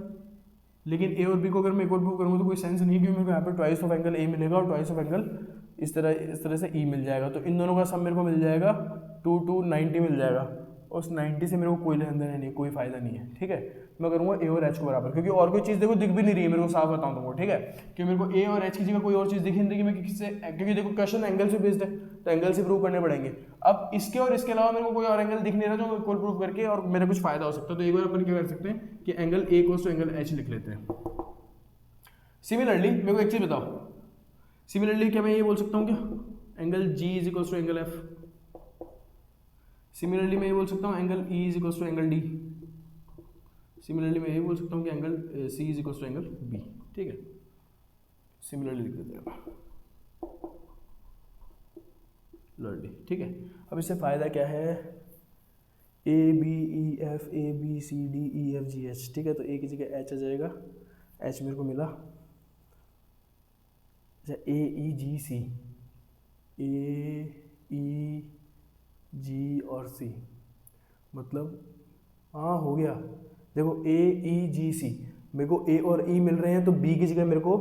Speaker 1: लेकिन ए और बी को अगर मैं इक्वल प्रूव करूँगा तो कोई सेंस नहीं, क्योंकि मेरे को यहाँ पे ट्वाइस ऑफ एंगल ए मिलेगा और ट्वाइस ऑफ एंगल इस तरह से ई मिल जाएगा। तो इन दोनों का सम मेरे को मिल जाएगा 290 मिल जाएगा। उस 90 से मेरे को कोई लेन देन नहीं, कोई फायदा नहीं है, ठीक है। मैं करूँगा ए और एच को बराबर, क्योंकि और कोई चीज़ देखो दिख भी नहीं रही है मेरे को, साफ बताऊँ तुमको, ठीक है। क्योंकि मेरे को ए और एच की जगह कोई और चीज़ दिखी नहीं रही मैं किससे, क्योंकि देखो क्वेश्चन एंगल से बेस्ड है तो एंगल से प्रूव करने पड़ेंगे। अब इसके और इसके अलावा मेरे को कोई और एंगल दिख नहीं रहा जो इक्वल प्रूव करके और मेरा कुछ फायदा हो सकता है। तो एक बार अपन क्या कर सकते हैं कि angle A equals to angle H लिख लेते हैं। सिमिलरली मेरे को एक चीज़ बताओ, सिमिलरली क्या मैं ये बोल सकता हूँ क्या angle G is equals to angle F. Similarly मैं ये बोल सकता हूँ angle E is equals to angle D. Similarly मैं ये बोल सकता हूँ कि angle C is equals to angle B, ठीक है। सिमिलरली लिख देते हैं लर्ली, ठीक है। अब इससे फ़ायदा क्या है, A B E F, A B C D E F G H, ठीक है। तो ए की जगह एच आ जाएगा, एच मेरे को मिला। अच्छा ए ई जी सी, ए ई जी और सी, मतलब हाँ हो गया। देखो ए ई जी सी, मेरे को ए और ई मिल रहे हैं तो बी की जगह मेरे को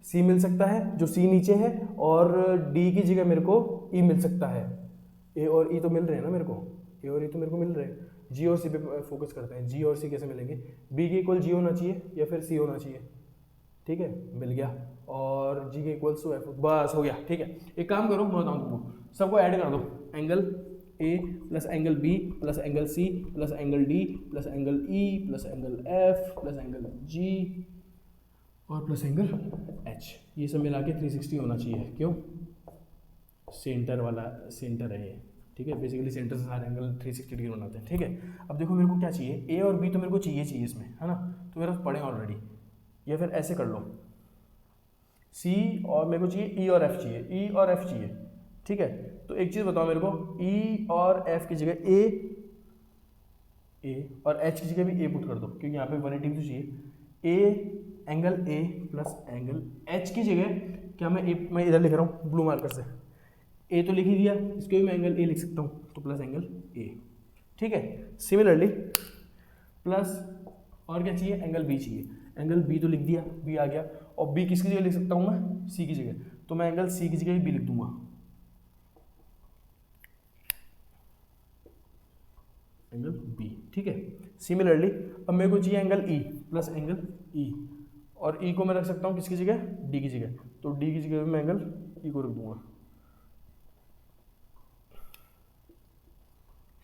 Speaker 1: सी मिल सकता है जो सी नीचे है, और डी की जगह मेरे को ई मिल सकता है। ए और ई तो मिल रहे हैं ना मेरे को, ए और ई तो मेरे को मिल रहे हैं। जी और सी पे फोकस करते हैं, जी और सी कैसे मिलेंगे, बी के इक्वल जी होना चाहिए या फिर सी होना चाहिए, ठीक है, मिल गया। और जी के इक्वल्स टू एफ, बस हो गया, ठीक है। एक काम करो मैं बताऊँ तुमको, सबको ऐड कर दो, angle A plus angle B plus angle C plus angle D plus angle E plus angle F plus angle G और प्लस एंगल एच, ये सब मिला के 360 होना चाहिए। क्यों, सेंटर वाला सेंटर है ये, ठीक है। बेसिकली सेंटर से सारे एंगल 360 डिग्री बनाते हैं, ठीक है। अब देखो मेरे को क्या चाहिए, ए और बी तो मेरे को चाहिए इसमें, है ना, तो मेरे पास पड़े ऑलरेडी। या फिर ऐसे कर लो, सी और मेरे को चाहिए ई और एफ चाहिए, ई और एफ चाहिए, ठीक है। तो एक चीज़ बताओ मेरे को, ई और एफ की जगह ए और एच की जगह भी ए पुट कर दो, क्योंकि यहाँ पे 180 तो चाहिए। A angle A plus angle H की जगह क्या मैं इधर लिख रहा हूँ ब्लू मार्कर से, ए तो लिख ही दिया, इसको भी मैं एंगल ए लिख सकता हूँ, तो प्लस एंगल ए, ठीक है। सिमिलरली प्लस और क्या चाहिए, एंगल बी चाहिए, एंगल बी तो लिख दिया, बी आ गया। और बी किसकी जगह लिख सकता हूँ मैं, सी की जगह, तो मैं एंगल सी की जगह बी लिख दूंगा, एंगल बी, ठीक है। सिमिलरली अब मेरे को चाहिए एंगल ई प्लस एंगल ई, और ई को मैं रख सकता हूँ किसकी जगह, डी की जगह, तो डी की जगह मैं एंगल ई को रख दूंगा,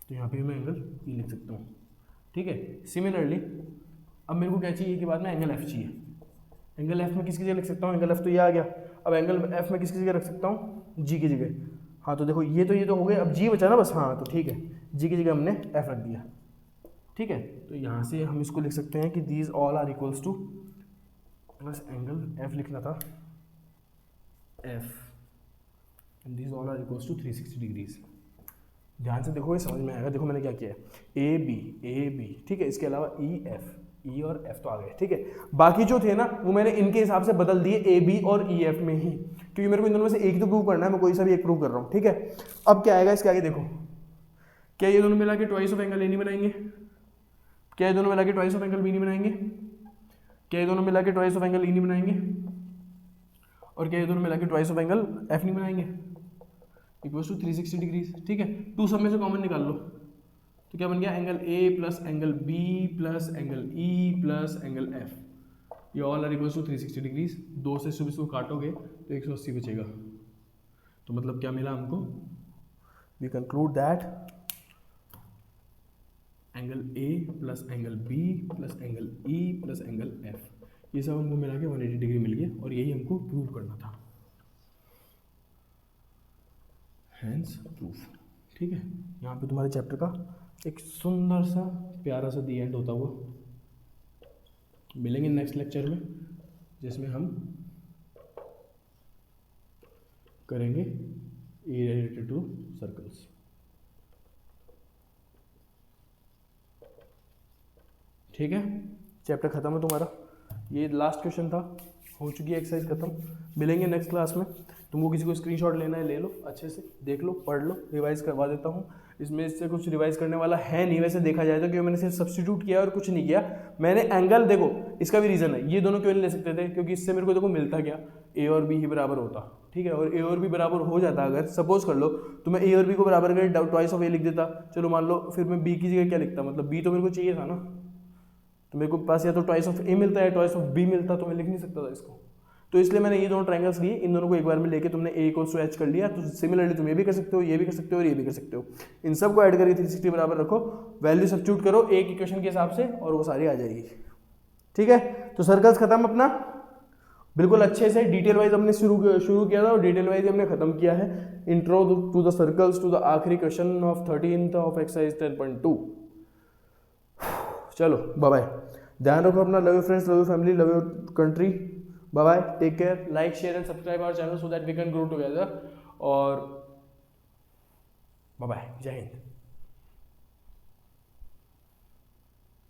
Speaker 1: तो यहाँ पे मैं एंगल ई लिख सकता हूँ, ठीक है। सिमिलरली अब मेरे को क्या चाहिए के बाद में एंगल एफ चाहिए, एंगल एफ में किसकी जगह लिख सकता हूँ, एंगल एफ तो ये आ गया। अब एंगल एफ में किसकी जगह रख सकता हूँ, जी की जगह। हाँ तो देखो ये तो हो गए, अब जी बचा ना बस, हाँ तो ठीक है, जी की जगह हमने एफ रख दिया, ठीक है। तो यहाँ से हम इसको लिख सकते हैं कि these all are equals to, बस एंगल एफ लिखना था, F and these all are equals to 360 degrees. ध्यान से देखो ये समझ में आएगा। देखो मैंने क्या किया है, ए बी, ठीक है, इसके अलावा ई एफ, ई और एफ तो आ गए, ठीक है। बाकी जो थे ना वो मैंने इनके हिसाब से बदल दिए ए बी और ई एफ में ही, क्योंकि मेरे को इन दोनों में से एक तो प्रूव करना है, मैं कोई सा भी एक प्रूव कर रहा हूँ, ठीक है। अब क्या आएगा इसके आगे, देखो क्या ये दोनों मिला के ट्वाइस ऑफ एंगल ए नहीं बनाएंगे, क्या ये दोनों मिला के ट्वाइस ऑफ एंगल बी नहीं बनाएंगे, क्या ये दोनों मिला के ट्वाइस ऑफ एंगल ई नहीं बनाएंगे, और क्या ये दोनों मिला के ट्वाइस ऑफ एंगल एफ नहीं बनाएंगे, इक्वल्स टू 360 डिग्रीज, ठीक है। टू सब में से कॉमन निकाल लो, तो क्या बन गया, angle A plus angle B plus angle E plus angle F, ये all are equals to 360 degrees. 2 से सुबह इसको काटोगे तो 180 बचेगा। तो मतलब क्या मिला हमको, we conclude that angle A plus angle B plus angle E plus angle F, ये सब हमको मिला के 180 डिग्री मिल गया, और यही हमको प्रूव करना था, हैंस प्रूफ, ठीक है। यहाँ पे तुम्हारे चैप्टर का एक सुंदर सा प्यारा सा दी एंड होता हुआ। मिलेंगे नेक्स्ट लेक्चर में, जिसमें हम करेंगे ए रिलेटेड टू सर्कल्स। ठीक है, चैप्टर खत्म है तुम्हारा, ये लास्ट क्वेश्चन था, हो चुकी है एक्सरसाइज खत्म। मिलेंगे नेक्स्ट क्लास में। तुमको किसी को स्क्रीनशॉट लेना है ले लो, अच्छे से देख लो, पढ़ लो, रिवाइज करवा देता हूँ। इसमें इससे कुछ रिवाइज करने वाला है नहीं वैसे देखा जाए तो, क्योंकि मैंने सिर्फ सब्स्टिट्यूट किया और कुछ नहीं किया। मैंने एंगल देखो, इसका भी रीज़न है, ये दोनों क्यों नहीं ले सकते थे, क्योंकि इससे मेरे को देखो मिलता क्या, ए और बी ही बराबर होता, ठीक है। और ए और बी बराबर हो जाता, अगर सपोज कर लो तो मैं ए और बी को बराबर करके ट्वाइस ऑफ ए लिख देता, चलो मान लो, फिर मैं बी की जगह क्या लिखता, मतलब बी तो मेरे को चाहिए था ना, तो मेरे को पास या तो ट्वाइस ऑफ ए मिलता है, ट्वाइस ऑफ बी मिलता, तो मैं लिख नहीं सकता था इसको। तो इसलिए मैंने ये दोनों ट्रायंगल्स लिए, इन दोनों को एक बार में लेके तुमने ए इक्वल्स टू एच कर लिया, तो सिमिलरली तुम ये भी कर सकते हो, ये भी कर सकते हो और ये भी कर सकते हो। इन सब को ऐड करके 360 बराबर रखो, वैल्यू सब्स्टिट्यूट करो एक इक्वेशन के हिसाब से और वो सारी आ जाएगी, ठीक है। तो सर्कल्स खत्म अपना, बिल्कुल अच्छे से डिटेल वाइज हमने शुरू किया था और डिटेल वाइज हमने खत्म किया है। Intro to the circles to the आखिरी question of 13th of exercise 10.2। चलो बाय बाय, ध्यान रखो अपना, love you friends, love you family, love you country, bye bye, take care, like share and subscribe our channel so that we can grow together, और bye bye, जय हिंद।